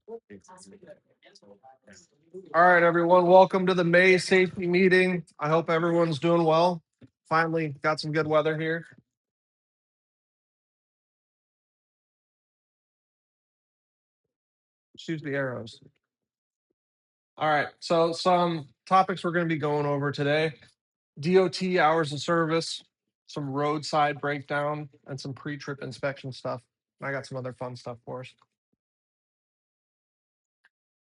All right, everyone, welcome to the May safety meeting. I hope everyone's doing well. Finally got some good weather here. Choose the arrows. All right, so some topics we're going to be going over today: DOT hours of service, some roadside breakdown, and some pre-trip inspection stuff. And I got some other fun stuff for us.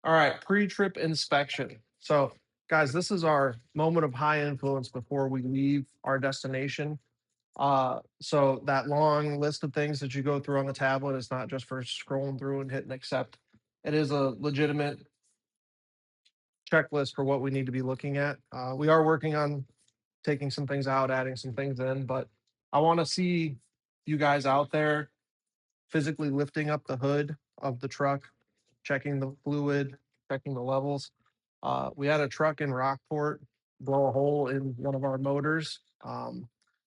All right, pre-trip inspection. So, guys, this is our moment of high influence before we leave our destination. So that long list of things that you go through on the tablet is not just for scrolling through and hitting accept. It is a legitimate checklist for what we need to be looking at. We are working on taking some things out, adding some things in, but I want to see you guys out there physically lifting up the hood of the truck, checking the fluid, checking the levels. We had a truck in Rockport blow a hole in one of our motors.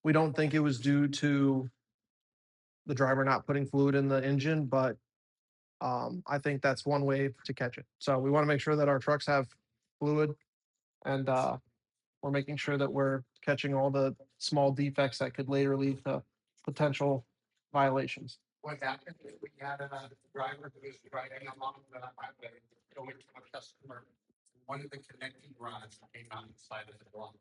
We don't think it was due to the driver not putting fluid in the engine, but I think that's one way to catch it. So we want to make sure that our trucks have fluid, and we're making sure that we're catching all the small defects that could later lead to potential violations. What happened is we had a driver who was driving along the highway going to a customer. One of the connecting rods came out the side of the block.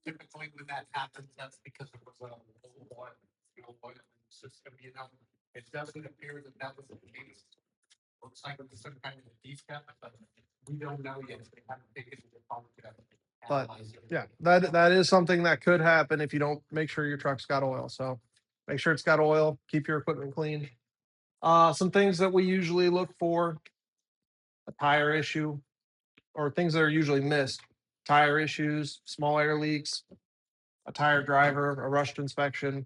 Typically, when that happens, that's because it was a full oil system, It doesn't appear that that was the case. Looks like it was some kind of a defect, but we don't know yet. They haven't taken it apart yet. But yeah, that is something that could happen if you don't make sure your truck's got oil. So make sure it's got oil, keep your equipment clean. Some things that we usually look for: a tire issue, or things that are usually missed: tire issues, small air leaks, a tire driver, a rushed inspection,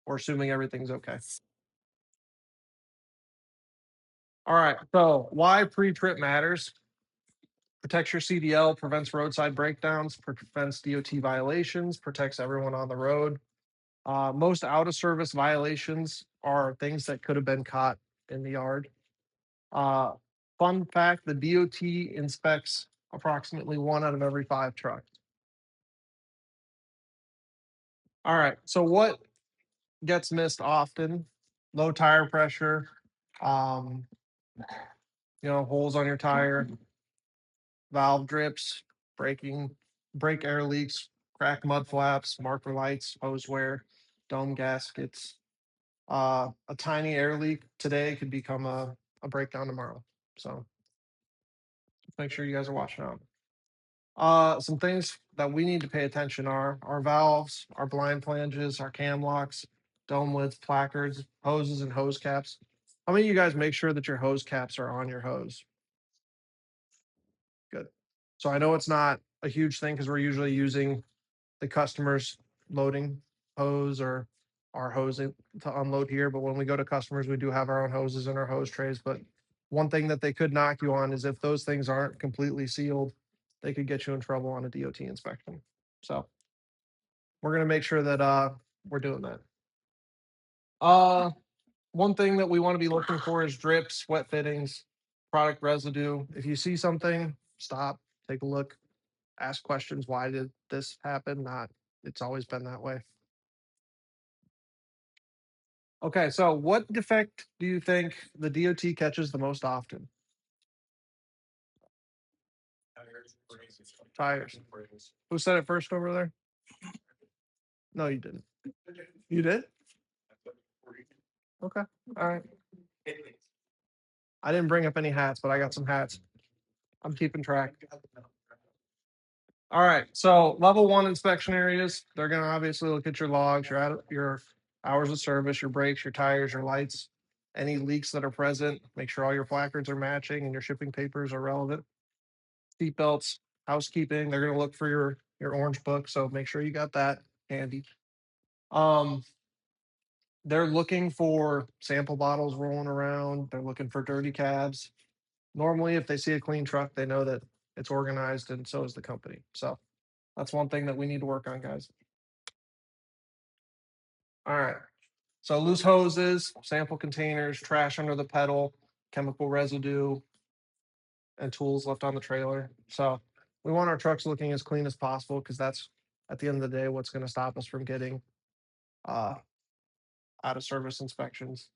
or assuming everything's okay. All right, so why pre-trip matters: protects your CDL, prevents roadside breakdowns, prevents DOT violations, protects everyone on the road. Most out of service violations are things that could have been caught in the yard. Uh, Fun fact: the DOT inspects approximately 1 out of every 5 trucks. All right, so what gets missed often? Low tire pressure, um, holes on your tire, valve drips, braking, brake air leaks, cracked mud flaps, marker lights, hose wear, dome gaskets. A tiny air leak today could become a breakdown tomorrow. So make sure you guys are watching out. Some things that we need to pay attention are our valves, our blind flanges, our cam locks, dome lids, placards, hoses, and hose caps. How many of you guys make sure that your hose caps are on your hose? Good. So I know it's not a huge thing because we're usually using the customer's loading hose or our hose to unload here. But when we go to customers, we do have our own hoses and our hose trays. But one thing that they could knock you on is if those things aren't completely sealed, they could get you in trouble on a DOT inspection. So we're gonna make sure that we're doing that. Uh One thing that we want to be looking for is drips, wet fittings, product residue. If you see something, stop, take a look, ask questions. Why did this happen? Not, it's always been that way. Okay, so what defect do you think the DOT catches the most often? Tires. Who said it first over there? No, you didn't. You did? Okay. All right. I didn't bring up any hats, but I got some hats. I'm keeping track. All right. So level 1 inspection areas, they're going to obviously look at your logs, your hours of service, your brakes, your tires, your lights, any leaks that are present. Make sure all your placards are matching and your shipping papers are relevant. Seat belts, housekeeping. They're going to look for your orange book, so make sure you got that handy. Um, they're looking for sample bottles rolling around. They're looking for dirty cabs. Normally, if they see a clean truck, they know that it's organized, and so is the company. So that's one thing that we need to work on, guys. All right. So loose hoses, sample containers, trash under the pedal, chemical residue, and tools left on the trailer. So we want our trucks looking as clean as possible because that's at the end of the day what's going to stop us from getting uh, out of service inspections.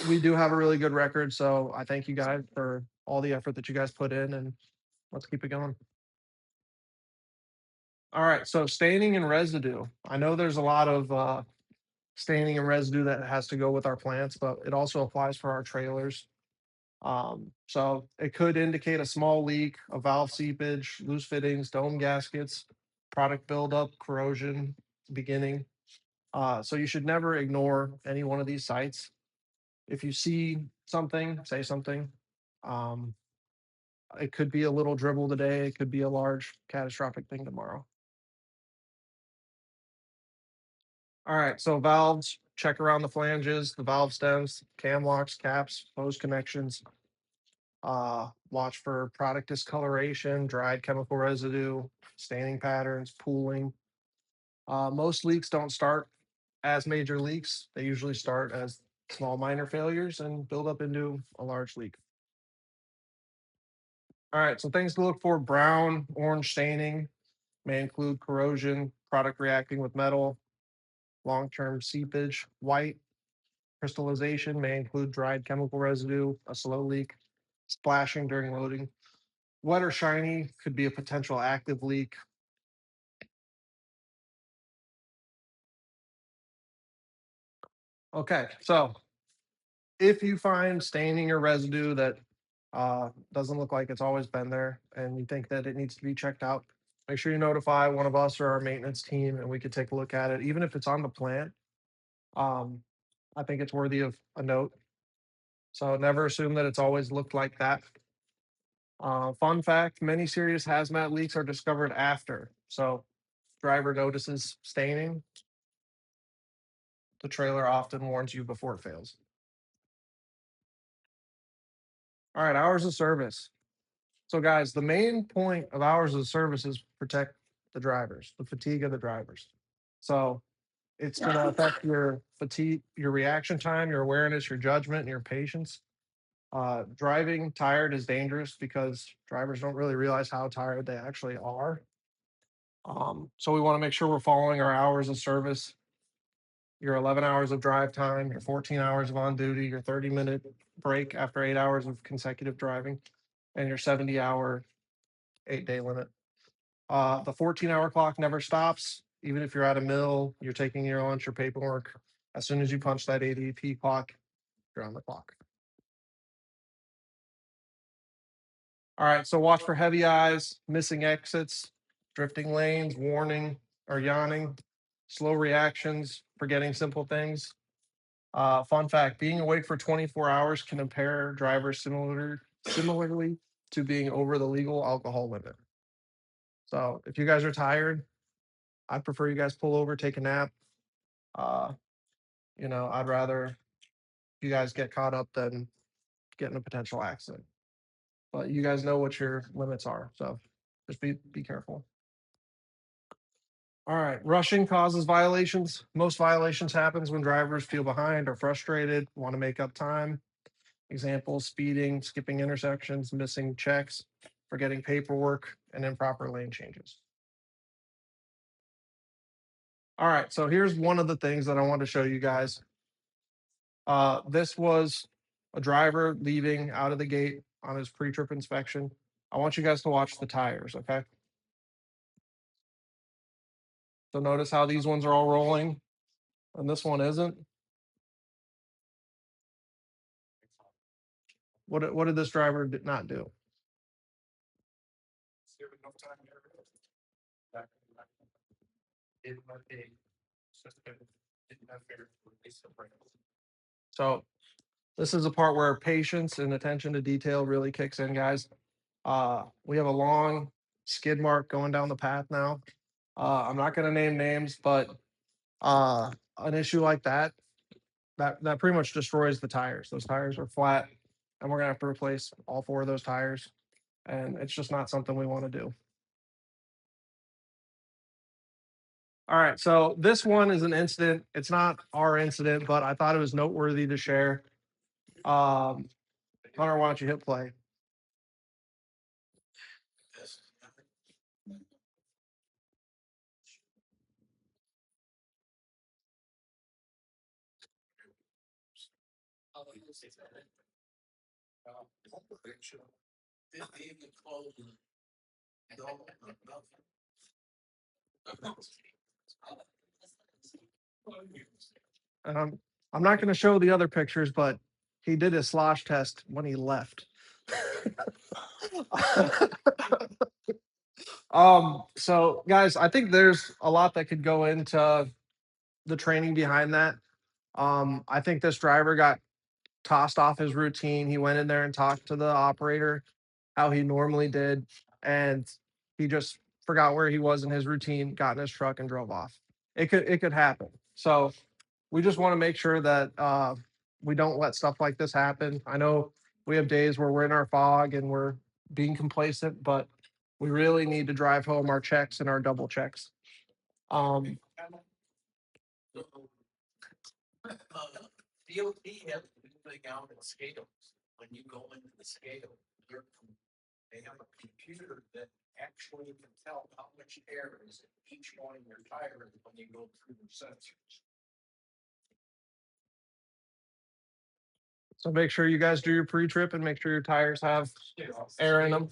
We do have a really good record, so I thank you guys for all the effort that you guys put in, and let's keep it going. All right, so staining and residue. I know there's a lot of staining and residue that has to go with our plants, but it also applies for our trailers. So it could indicate a small leak, a valve seepage, loose fittings, dome gaskets, product buildup, corrosion beginning. So you should never ignore any one of these sites. If you see something, say something. Um, it could be a little dribble today. It could be a large catastrophic thing tomorrow. All right, so valves, check around the flanges, the valve stems, cam locks, caps, hose connections. Watch for product discoloration, dried chemical residue, staining patterns, pooling. Most leaks don't start as major leaks. They usually start as small minor failures and build up into a large leak. All right, so things to look for: brown, orange staining may include corrosion, product reacting with metal, long-term seepage. White crystallization may include dried chemical residue, a slow leak, splashing during loading. Wet or shiny could be a potential active leak. Okay, so if you find staining or residue that doesn't look like it's always been there and you think that it needs to be checked out, make sure you notify one of us or our maintenance team and we could take a look at it. Even if it's on the plant, um, I think it's worthy of a note. So never assume that it's always looked like that. Fun fact, many serious hazmat leaks are discovered after. So driver notices staining, the trailer often warns you before it fails. All right, hours of service. So, guys, the main point of hours of service is protect the drivers, the fatigue of the drivers. So, it's going to affect your fatigue, your reaction time, your awareness, your judgment, and your patience. Driving tired is dangerous because drivers don't really realize how tired they actually are. So, we want to make sure we're following our hours of service, your 11 hours of drive time, your 14 hours of on duty, your 30-minute break after 8 hours of consecutive driving, and your 70-hour 8-day limit. The 14-hour clock never stops. Even if you're at a mill, you're taking your lunch or paperwork. As soon as you punch that ADP clock, you're on the clock. All right, so watch for heavy eyes, missing exits, drifting lanes, warning or yawning, slow reactions, forgetting simple things. Fun fact, being awake for 24 hours can impair drivers similarly to being over the legal alcohol limit. So if you guys are tired, I'd prefer you guys pull over, take a nap. Uh, I'd rather you guys get caught up than get in a potential accident. But you guys know what your limits are, so just be careful. All right, rushing causes violations. Most violations happens when drivers feel behind or frustrated, want to make up time. Examples: speeding, skipping intersections, missing checks, forgetting paperwork, and improper lane changes. All right, so here's one of the things that I want to show you guys. This was a driver leaving out of the gate on his pre-trip inspection. I want you guys to watch the tires, okay? So notice how these ones are all rolling and this one isn't. What did this driver not do? So this is a part where patience and attention to detail really kicks in, guys. We have a long skid mark going down the path now. I'm not going to name names, but an issue like that pretty much destroys the tires. Those tires are flat, and we're gonna have to replace all 4 of those tires, and it's just not something we want to do. All right, so this one is an incident. It's not our incident, but I thought it was noteworthy to share. Um, Hunter, why don't you hit play? And I'm not going to show the other pictures, but he did his slosh test when he left. So guys, I think there's a lot that could go into the training behind that. I think this driver got tossed off his routine. He went in there and talked to the operator how he normally did, and he just forgot where he was in his routine, got in his truck and drove off. It could happen. So we just want to make sure that we don't let stuff like this happen. I know we have days where we're in our fog and we're being complacent, but we really need to drive home our checks and our double checks. DOT has big out in scales. When you go into the scale, they have a computer that actually can tell how much air is in each one of your tires when you go through the sensors. So make sure you guys do your pre-trip and make sure your tires have air in them.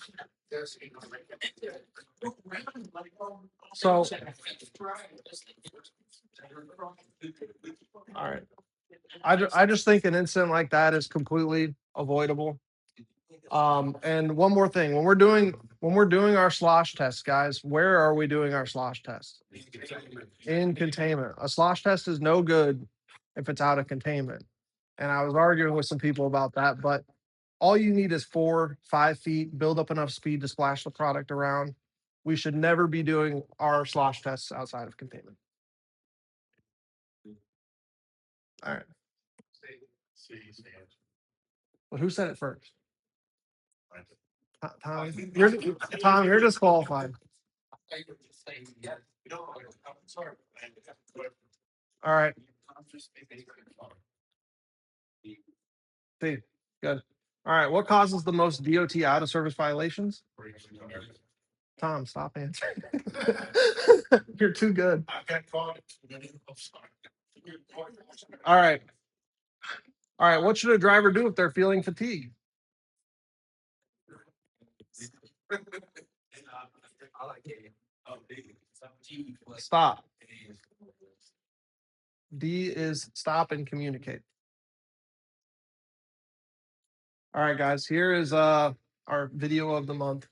So, all right. I just think an incident like that is completely avoidable. And one more thing, when we're doing our slosh tests, guys, where are we doing our slosh tests? In containment. A slosh test is no good if it's out of containment. And I was arguing with some people about that, but all you need is 4-5 feet, build up enough speed to splash the product around. We should never be doing our slosh tests outside of containment. All right. Well, who said it first? Tom, you're disqualified. All right. Steve, good. All right. What causes the most DOT out of service violations? Tom, stop answering. You're too good. All right. All right. What should a driver do if they're feeling fatigue? Stop. D is stop and communicate. All right, guys. Here is our video of the month.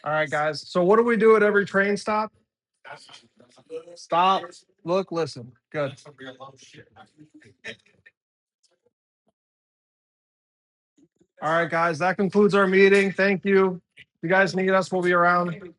All right, guys. So what do we do at every train stop? Stop, look, listen. Good. All right, guys. That concludes our meeting. Thank you. If you guys need us, we'll be around.